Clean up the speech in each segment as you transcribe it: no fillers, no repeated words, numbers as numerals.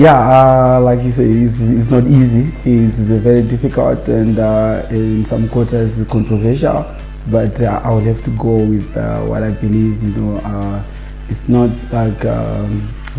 Yeah, like you say, it's not easy. It's very difficult and in some quarters controversial. But I would have to go with what I believe. It's not like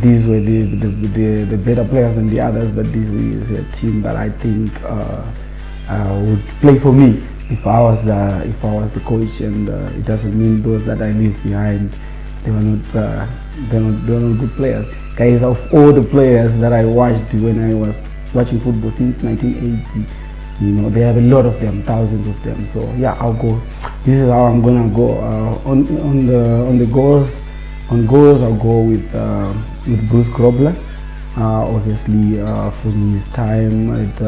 these were the better players than the others, but this is a team that I think would play for me if I was the coach. And it doesn't mean those that I leave behind they were not good players. Guys, of all the players that I watched when I was watching football since 1980, they have a lot of them, thousands of them. So yeah, I'll go. This is how I'm gonna go. On the goals, I'll go with Bruce Grobler. Obviously, from his time at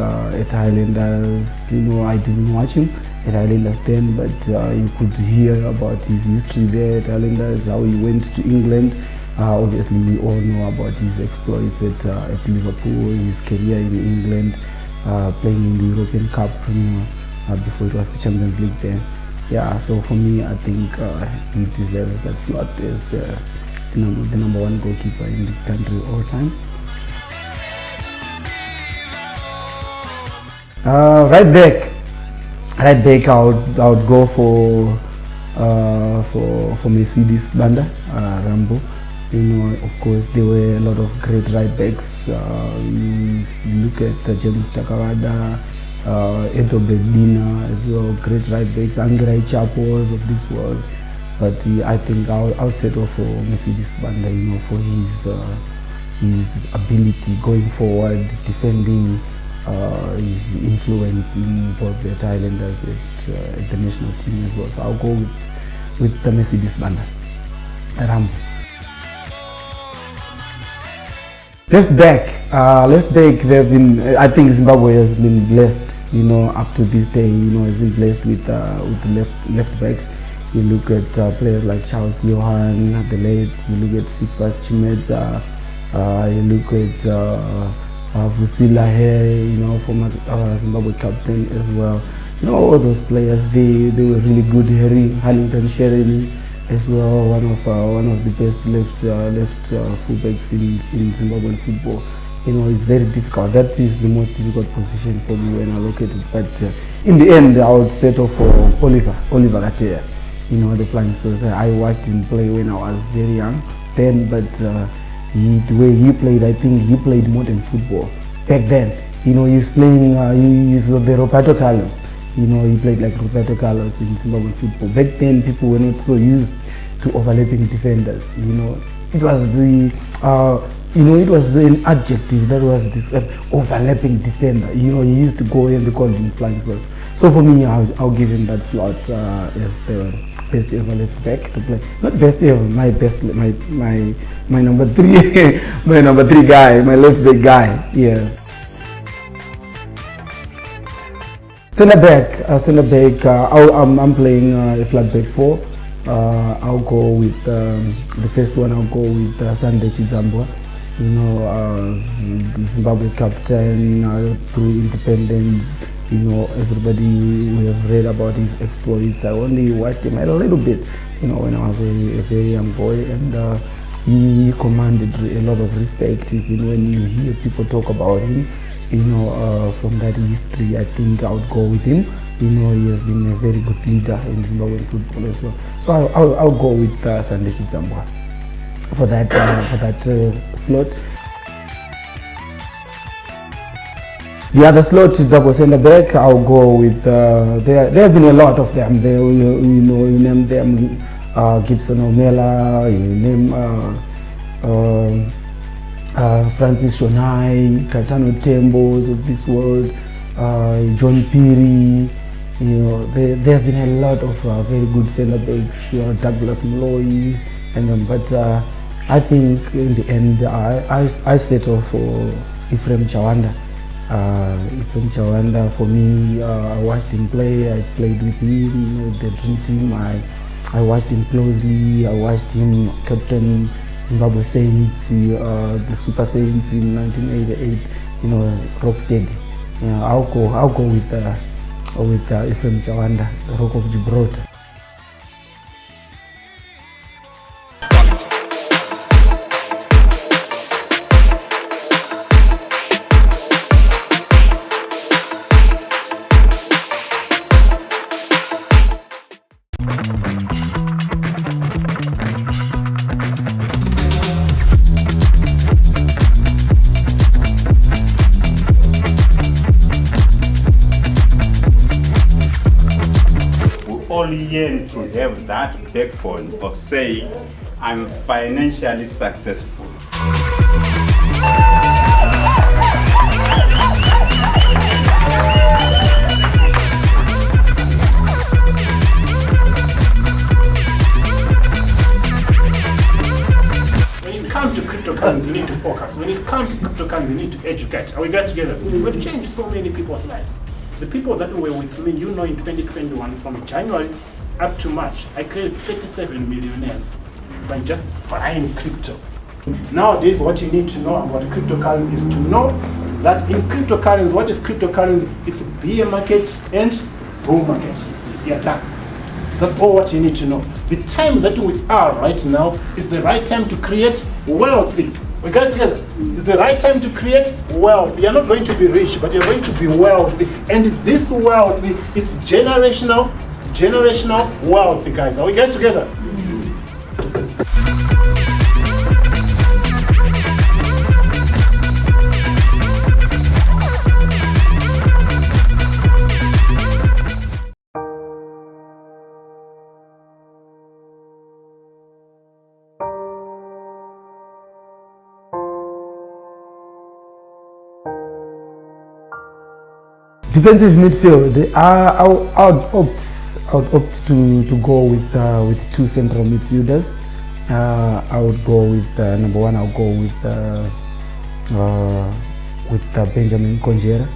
Highlanders, I didn't watch him at Highlanders then, but you could hear about his history there at Highlanders, how he went to England. Obviously, we all know about his exploits at Liverpool, his career in England, playing in the European Cup, before it was the Champions League then. Yeah, so for me, I think he deserves that slot as the number one goalkeeper in the country all time. Right back, I would go for Mercedes Banda, Rambo. Of course, there were a lot of great right backs. You look at James Takawada, Edo Bedina as well, great right backs, Angrai Chapos of this world. But I think I'll settle for Mercedes Banda, for his ability going forward, defending, his influence in both the Highlanders at the national team as well. So I'll go with the Mercedes Banda, Rambo. Left back, they've been. I think Zimbabwe has been blessed, up to this day. Has been blessed with left backs. You look at players like Charles Johan, the late. You look at Sifas Chimedza. You look at Vusila here, former Zimbabwe captain as well. All those players, they were really good. Harrington Shereni as well, one of the best left fullbacks in Zimbabwean football. It's very difficult. That is the most difficult position for me when I look at it. But in the end, I would settle for Oliver Katea. The Flying Saucer. I watched him play when I was very young then, but the way he played, I think he played modern football back then. He's playing. He's the Roberto Carlos. He played like Roberto Carlos in Zimbabwean football. Back then, people were not so used to overlapping defenders. It was it was an adjective that was described, overlapping defender. He used to go and they called him Flying Saucer. So for me, I'll give him that slot as the best ever left back to play. Not best ever, my number three, my number three guy, my left back guy. Yes. Centre back. I'm playing a flat back four. I'll go with the first one. I'll go with Sunday Chidzambwa. The Zimbabwe captain through independence. Everybody we have read about his exploits. I only watched him a little bit, when I was a very young boy, and he commanded a lot of respect. Even when you hear people talk about him, from that history, I think I would go with him. He has been a very good leader in Zimbabwean football as well. So I'll go with Sunday Chidzambwa for that slot. The other slot is double centre back. I'll go with. There have been a lot of them. You name them, Gibson Omela. You name Francis Shonai, Kaitano Tembos of this world, John Piri. There have been a lot of very good centre backs. Douglas Mlois, and them. But I think in the end, I settle for Ephraim Chawanda. Ephraim Chawanda, for me, I watched him play. I played with him, the dream team. I watched him closely. I watched him captain Zimbabwe Saints, the Super Saints in 1988. Rock steady. I'll go with Ephraim Chawanda, the Rock of Gibraltar. yearn to have that backbone of saying, I'm financially successful. When it comes to cryptocurrency, we need to focus. When it comes to cryptocurrency, we need to educate. And we got together. We've changed so many people's lives. The people that were with me, you know, in 2021, from January up to March, I created 37 millionaires by just buying crypto. Nowadays, what you need to know about cryptocurrency is to know that in cryptocurrency, what is cryptocurrency? It's a bear market and bull market. Yeah, done. That's all what you need to know. The time that we are right now is the right time to create wealth. We got together. It's the right time to create wealth. You're not going to be rich, but you're going to be wealthy. And this wealth is generational wealth, guys. Are we getting together? Defensive midfield. I would opt to go with two central midfielders. I would go with number one. I'll go with Benjamin Bunjira.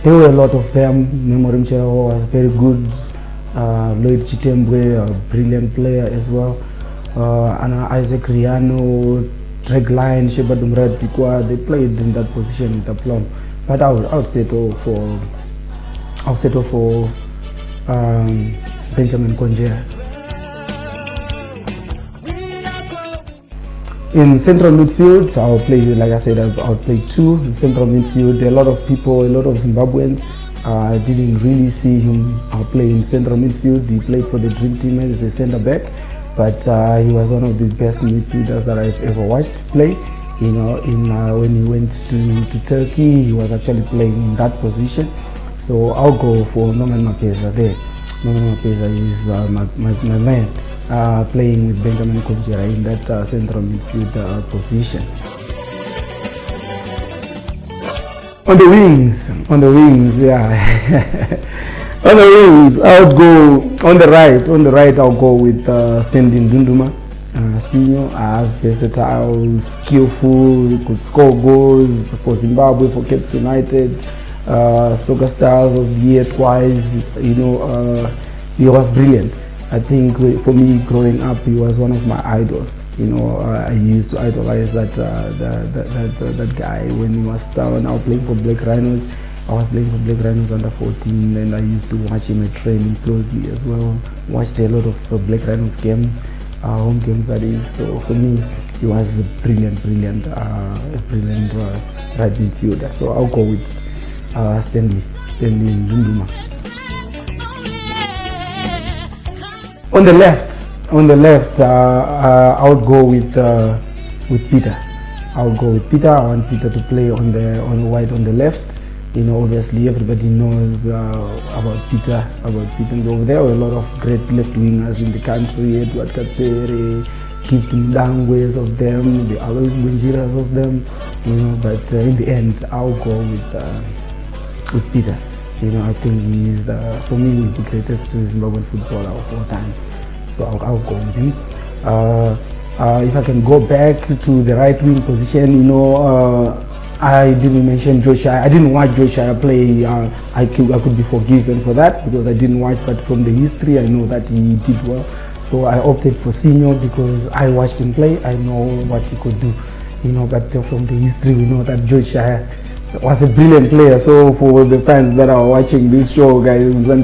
There were a lot of them. Memory Mchero was very good. Lloyd Chitembwe, a brilliant player as well. And Isaac Riano, Dreg Line, Sheba Dumradzikwa, they played in that position with aplomb. But I would settle for Benjamin Bunjira. In central midfield, I'll play, like I said, I'll play two in central midfield. A lot of Zimbabweans didn't really see him play in central midfield. He played for the Dream Team as a centre back, but he was one of the best midfielders that I've ever watched play. You know, when he went to Turkey, he was actually playing in that position. So I'll go for Norman Mapeza there. Norman Mapeza is my man, playing with Benjamin Bunjira in that central midfield position. On the wings, yeah. On the wings, I would go on the right. On the right, I'll go with Stanley Ndunduma. Senior, versatile, skillful, could score goals for Zimbabwe, for Cape United, Soccer Stars of the Year twice. You know, he was brilliant. I think for me, growing up, he was one of my idols. You know, I used to idolize that guy when he was down. I was playing for Black Rhinos. I was playing for Black Rhinos under 14, and I used to watch him at training closely as well. Watched a lot of Black Rhinos games. Home games, that is. So for me, he was a brilliant right midfielder. So I'll go with Stanley Ndunduma. On the left, I would go with Peter. I'll go with Peter. I want Peter to play on the wide on the left. You know, obviously everybody knows about Peter. Over there were a lot of great left wingers in the country. Edward Kachere, Gift Mdangwes of them, the Alois Bunjiras of them. You know, but in the end, I'll go with Peter. You know, I think he's for me the greatest Zimbabwean footballer of all time. So I'll go with him. If I can go back to the right wing position, you know. I didn't mention Joe Shire. I didn't watch Joe Shire play. I could be forgiven for that because I didn't watch, but from the history I know that he did well. So I opted for Senior because I watched him play. I know what he could do, you know. But from the history we know that Joe Shire was a brilliant player. So for the fans that are watching this show, guys, Joe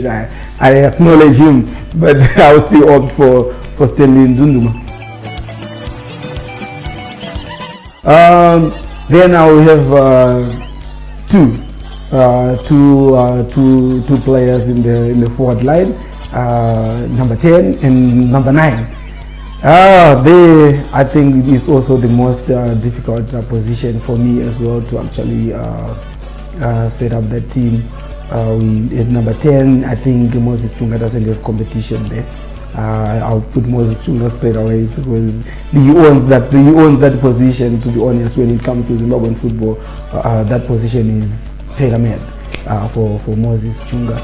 Shire, I acknowledge him, but I will still opt for Stanley Ndunduma. Then I will have two players in the forward line, number 10 and number 9. I think it's also the most difficult position for me as well to actually set up that team. We at number 10, I think Moses Chunga doesn't have competition there. I'll put Moses Chunga straight away because he owns that position, to be honest. When it comes to Zimbabwean football, that position is tailor-made for Moses Chunga.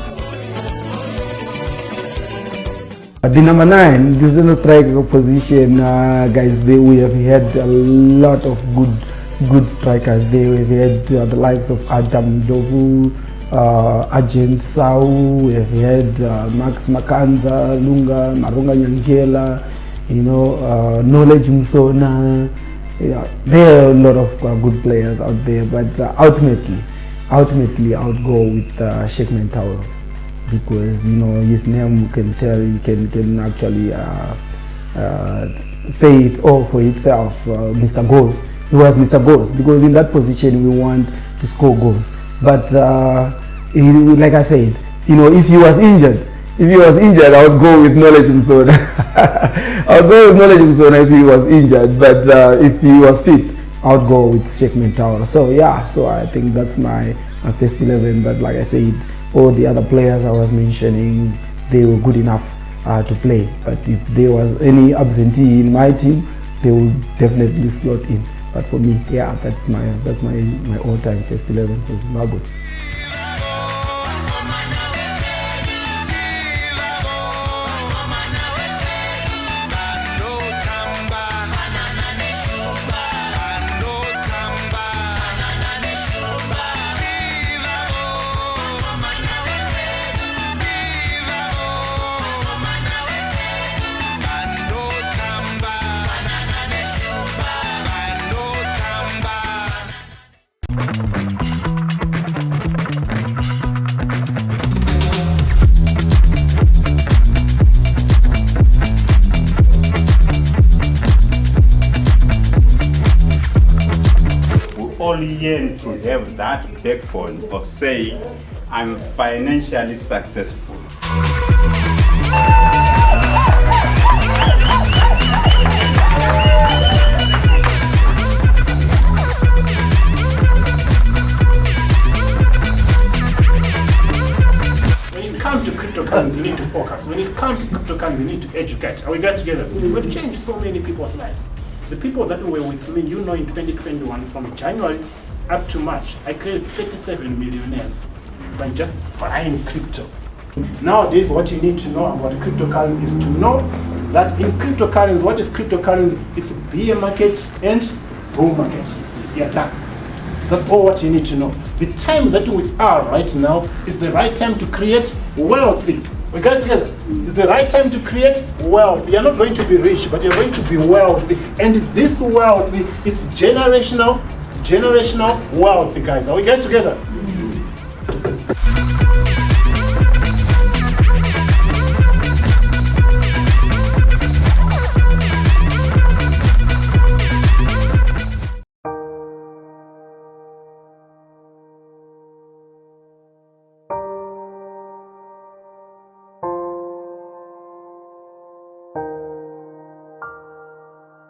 The number 9, this is a striker position, guys. We have had a lot of good strikers there. We've had the likes of Adam Dovu, Agent Sau, we have had Max Makanza, Lunga, Marunga Nyangela, Knowledge Msona. There are a lot of good players out there, but ultimately I would go with Sheikh Mentauro, because his name can tell, he can actually say it all for itself. Mr. Goals, he was Mr. Goals, because in that position we want to score goals. But like I said, if he was injured, I would go with Knowledge Msona. I would go with Knowledge Msona if he was injured, but if he was fit, I would go with Sheikh Mentauro. So I think that's my first 11. But like I said, all the other players I was mentioning, they were good enough to play. But if there was any absentee in my team, they would definitely slot in. But for me, that's my all-time first 11 for Zimbabwe. Only yearn to have that backbone of saying, I'm financially successful. When it comes to cryptocurrency, you need to focus. When it comes to cryptocurrency, you need to educate. Are we get together? We've changed so many people's lives. The people that were with me, in 2021, from January up to March, I created 37 millionaires by just buying crypto. Nowadays, what you need to know about cryptocurrency is to know that in cryptocurrency, what is cryptocurrency? It's a bear market and bull market. Yeah, that's all what you need to know. The time that we are right now is the right time to create wealth. We got together. It's the right time to create wealth. You're not going to be rich, but you're going to be wealthy. And this wealth, it's generational wealth, guys. Are we getting together?